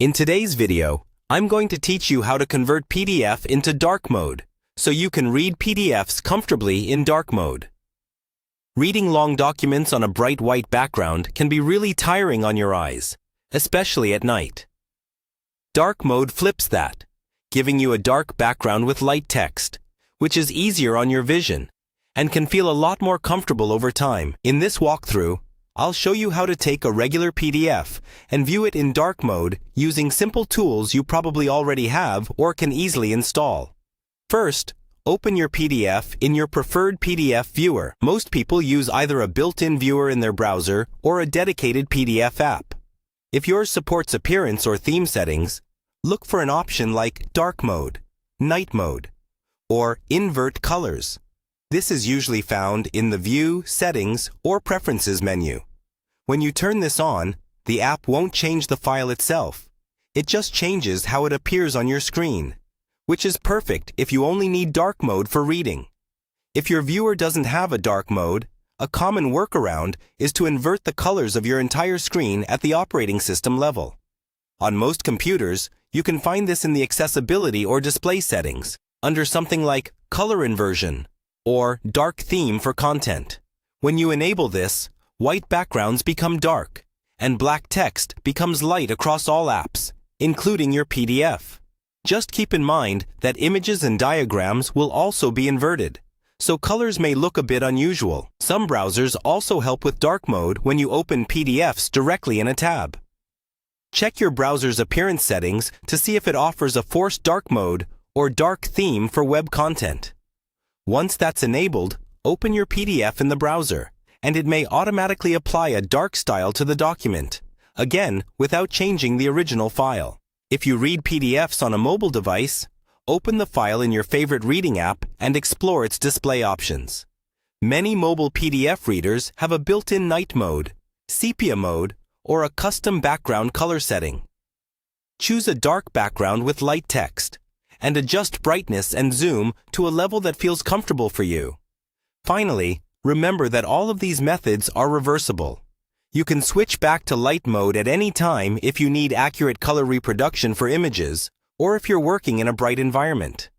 In today's video, I'm going to teach you how to convert PDF into dark mode, so you can read PDFs comfortably in dark mode. Reading long documents on a bright white background can be really tiring on your eyes, especially at night. Dark mode flips that, giving you a dark background with light text, which is easier on your vision, and can feel a lot more comfortable over time. In this walkthrough, I'll show you how to take a regular PDF and view it in dark mode using simple tools you probably already have or can easily install. First, open your PDF in your preferred PDF viewer. Most people use either a built-in viewer in their browser or a dedicated PDF app. If yours supports appearance or theme settings, look for an option like dark mode, night mode, or invert colors. This is usually found in the View, Settings, or Preferences menu. When you turn this on, the app won't change the file itself. It just changes how it appears on your screen, which is perfect if you only need dark mode for reading. If your viewer doesn't have a dark mode, a common workaround is to invert the colors of your entire screen at the operating system level. On most computers, you can find this in the Accessibility or Display settings, under something like Color Inversion or Dark Theme for Content. When you enable this, white backgrounds become dark, and black text becomes light across all apps, including your PDF. Just keep in mind that images and diagrams will also be inverted, so colors may look a bit unusual. Some browsers also help with dark mode when you open PDFs directly in a tab. Check your browser's appearance settings to see if it offers a forced dark mode or dark theme for web content. Once that's enabled, open your PDF in the browser, and it may automatically apply a dark style to the document, again without changing the original file. If you read PDFs on a mobile device, open the file in your favorite reading app and explore its display options. Many mobile PDF readers have a built-in night mode, sepia mode, or a custom background color setting. Choose a dark background with light text, and adjust brightness and zoom to a level that feels comfortable for you. Finally, remember that all of these methods are reversible. You can switch back to light mode at any time if you need accurate color reproduction for images, or if you're working in a bright environment.